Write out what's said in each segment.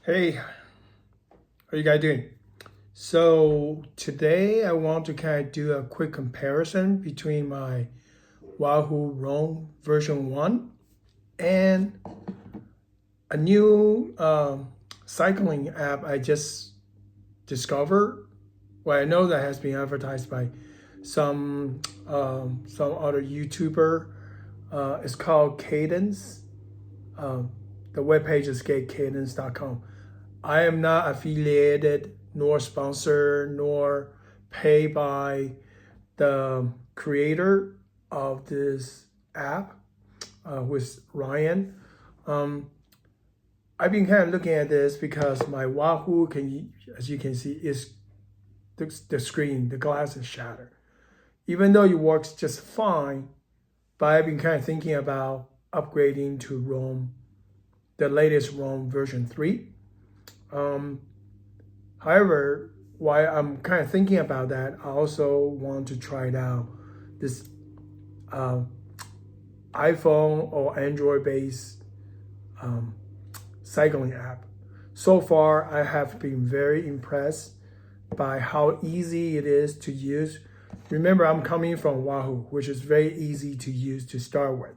Hey, how are you guys doing? So today I want to kind of do a quick comparison between my Wahoo Roam version 1 and a new cycling app I just discovered. Well, I know that has been advertised by some other YouTuber. It's called Cadence. The webpage is getcadence.com. I am not affiliated nor sponsored nor paid by the creator of this app with Ryan. I've been kind of looking at this because my Wahoo as you can see, is the screen, the glass is shattered. Even though it works just fine, but I've been kind of thinking about upgrading to Roam, the latest Roam version 3. However, while I'm kind of thinking about that, I also want to try it out this iPhone or Android-based cycling app. So far, I have been very impressed by how easy it is to use. Remember, I'm coming from Wahoo, which is very easy to use to start with.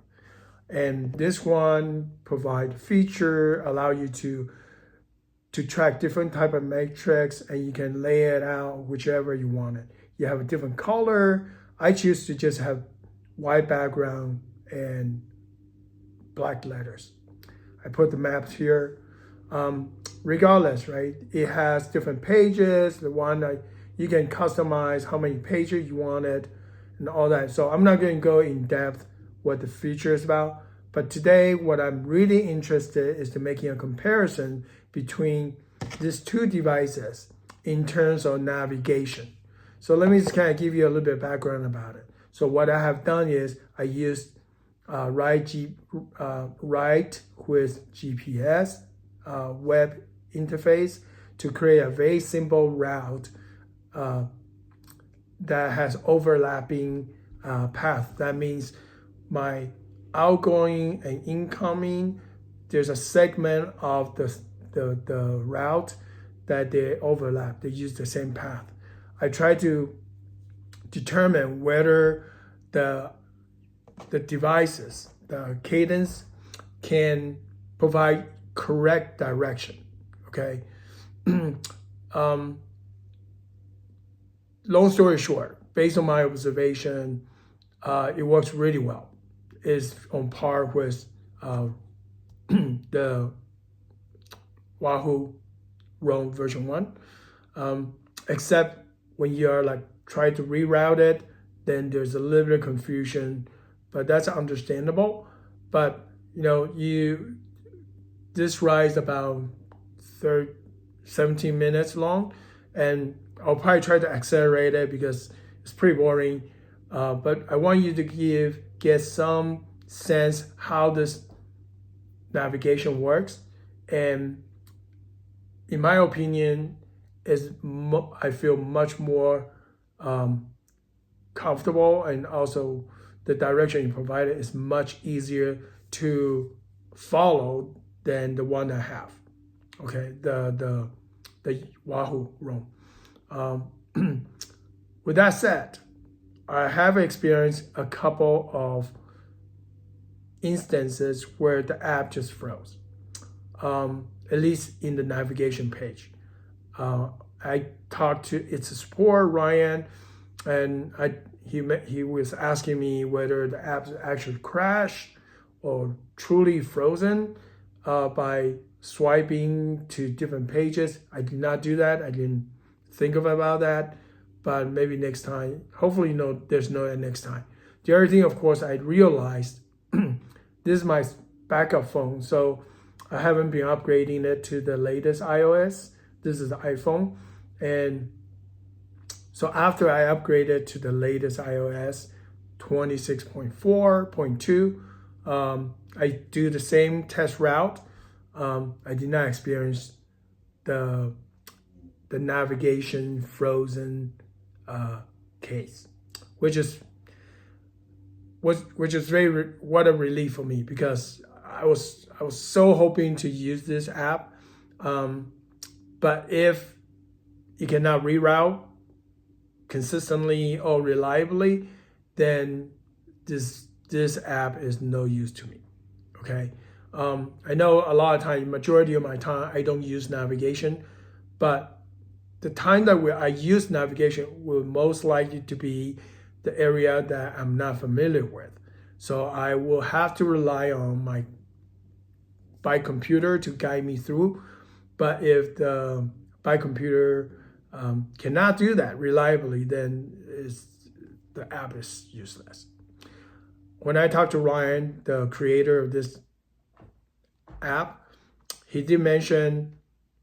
And this one provide feature, allow you to track different type of metrics, and you can lay it out whichever you want it. You have a different color. I choose to just have white background and black letters. I put the maps here. Regardless, right? It has different pages. The one that you can customize how many pages you wanted and all that. So I'm not going to go in depth what the feature is about. But today, what I'm really interested is to making a comparison between these two devices in terms of navigation. So let me just kind of give you a little bit of background about it. So what I have done is I used Ride with GPS web interface to create a very simple route that has overlapping path. That means my outgoing and incoming, there's a segment of the route that they overlap. They use the same path. I try to determine whether the devices, the Cadence, can provide correct direction. Okay. Long story short, based on my observation, it works really well. Is on par with the Wahoo Roam version 1, except when you are like trying to reroute it, then there's a little bit of confusion, but that's understandable. But this ride is about 17 minutes long, and I'll probably try to accelerate it because it's pretty boring. But I want you to get some sense how this navigation works, and in my opinion, I feel much more comfortable, and also the direction you provided is much easier to follow than the one I have. Okay, the Wahoo Roam. With that said, I have experienced a couple of instances where the app just froze, at least in the navigation page. I talked to its support, Ryan, and he was asking me whether the app actually crashed or truly frozen by swiping to different pages. I did not do that. I didn't think about that. But maybe next time, hopefully there's no next time. The other thing, of course, I realized this is my backup phone, so I haven't been upgrading it to the latest iOS. This is the iPhone. And so after I upgraded to the latest iOS 26.4.2, I do the same test route. I did not experience the navigation frozen case, which is what a relief for me, because I was so hoping to use this app But if you cannot reroute consistently or reliably, then this app is no use to me. Okay, I know a lot of time, majority of my time, I don't use navigation, but the time that I use navigation will most likely to be the area that I'm not familiar with. So I will have to rely on my bike computer to guide me through. But if the bike computer cannot do that reliably, then the app is useless. When I talked to Ryan, the creator of this app, he did mention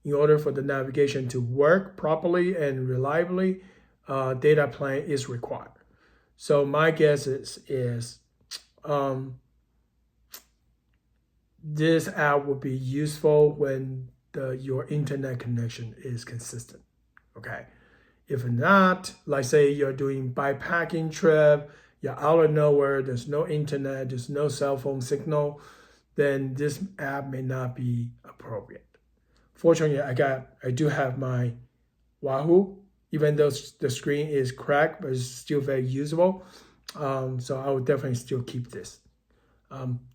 in order for the navigation to work properly and reliably, data plan is required. So my guess is this app would be useful when your internet connection is consistent. Okay, if not, like say you're doing bikepacking trip, you're out of nowhere, there's no internet, there's no cell phone signal, then this app may not be appropriate. Fortunately, I do have my Wahoo, even though the screen is cracked, but it's still very usable. So I would definitely still keep this.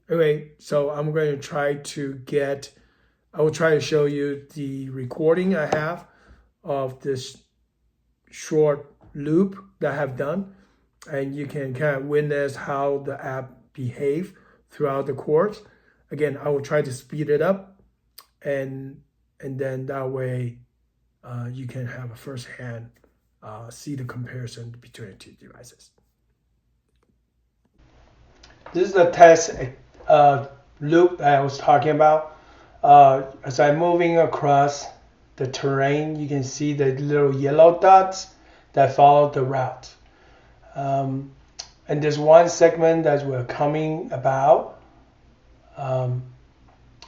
Anyway, so I'm going to try to I will try to show you the recording I have of this short loop that I have done. And you can kind of witness how the app behaves throughout the course. Again, I will try to speed it up, and then that way you can have a firsthand see the comparison between the two devices. This is the test loop that I was talking about. As I'm moving across the terrain, you can see the little yellow dots that follow the route. And there's one segment that we're coming about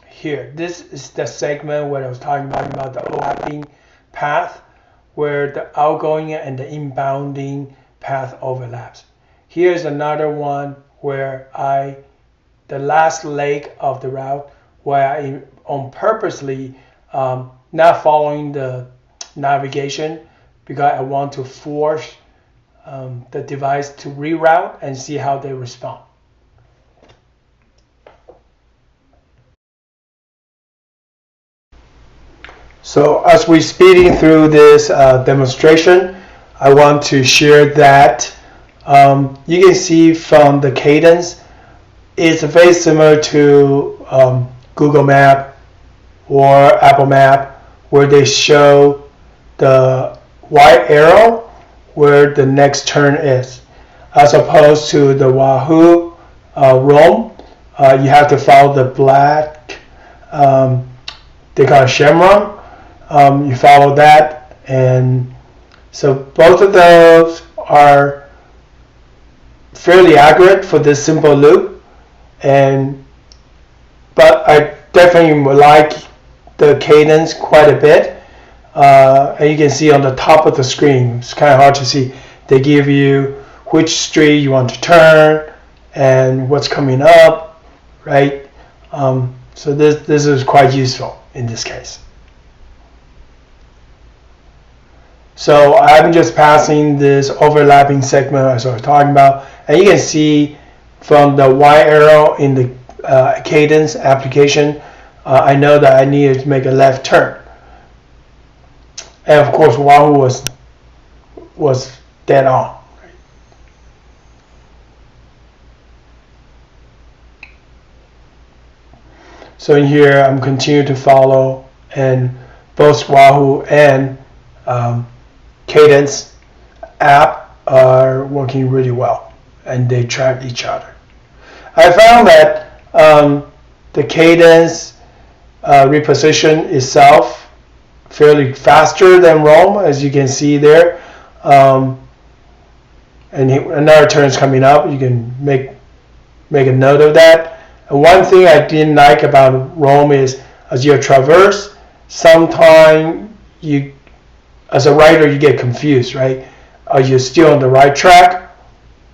here. This is the segment where I was talking about the overlapping path, where the outgoing and the inbounding path overlaps. Here's another one where the last leg of the route, where I on purposely not following the navigation because I want to force the device to reroute and see how they respond. So as we're speeding through this demonstration, I want to share that you can see from the Cadence, it's very similar to Google Map or Apple Map, where they show the white arrow where the next turn is, as opposed to the Wahoo Roam. You have to follow the black, they call it Shamrock. You follow that, and so both of those are fairly accurate for this simple loop, but I definitely like the Cadence quite a bit. And you can see on the top of the screen, it's kind of hard to see, they give you which street you want to turn and what's coming up, right? So this is quite useful in this case. So I'm just passing this overlapping segment as I was talking about, and you can see from the Y arrow in the Cadence application, I know that I needed to make a left turn. And of course, Wahoo was dead on. So in here, I'm continuing to follow, and both Wahoo and Cadence app are working really well, and they track each other. I found that the Cadence reposition itself fairly faster than Roam, as you can see there. And another turn is coming up. You can make a note of that. And one thing I didn't like about Roam is, as you traverse, sometimes you, as a rider, you get confused, right? Are you still on the right track?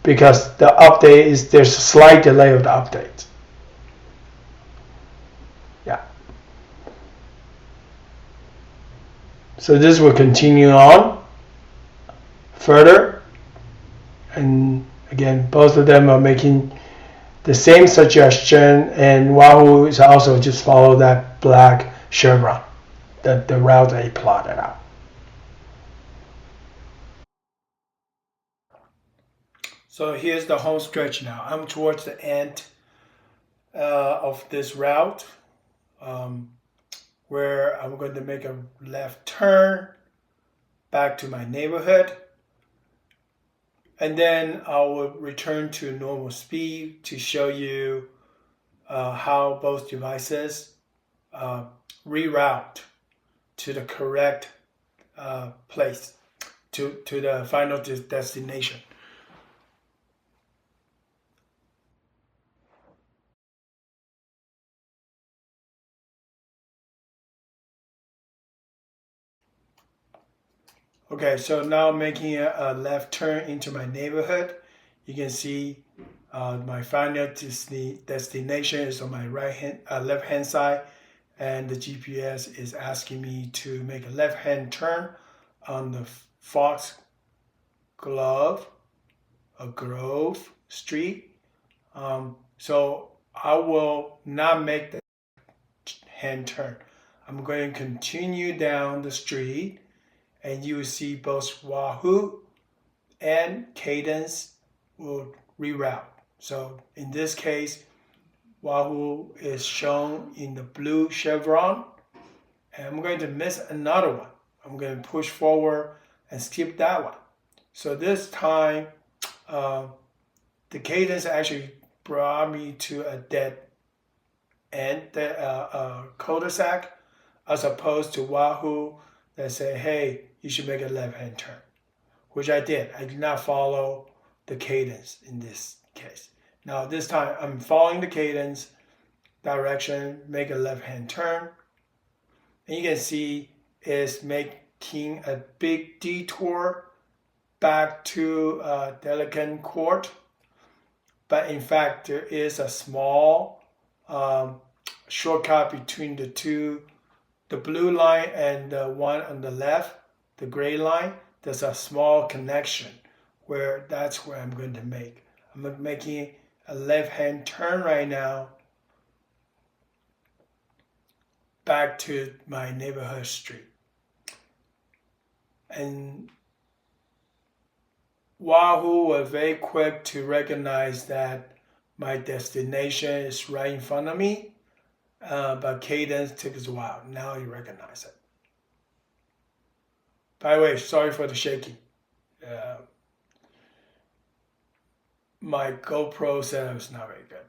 Because the update is, there's a slight delay of the update. Yeah. So this will continue on further. And again, both of them are making the same suggestion, and Wahoo is also just follow that black chevron, the route they plotted out. So here's the home stretch now. I'm towards the end of this route, where I'm going to make a left turn back to my neighborhood. And then I will return to normal speed to show you how both devices reroute to the correct place, to the final destination. Okay, so now making a left turn into my neighborhood. You can see my final destination is on my left hand side, and the GPS is asking me to make a left hand turn on the Grove Street. So I will not make the hand turn. I'm going to continue down the street, and you will see both Wahoo and Cadence will reroute. So in this case, Wahoo is shown in the blue chevron, and I'm going to miss another one. I'm going to push forward and skip that one. So this time, the Cadence actually brought me to a dead end, cul-de-sac, as opposed to Wahoo that say, hey, you should make a left-hand turn, which I did. I did not follow the Cadence in this case. Now this time I'm following the Cadence direction, make a left-hand turn, and you can see it's making a big detour back to Delicate Court. But in fact, there is a small shortcut between the two, the blue line and the one on the left, the gray line. There's a small connection where that's where I'm going to make. I'm making a left-hand turn right now back to my neighborhood street. And Wahoo was very quick to recognize that my destination is right in front of me, but Cadence took us a while. Now you recognize it. By the way, sorry for the shaking. My GoPro setup is not very good.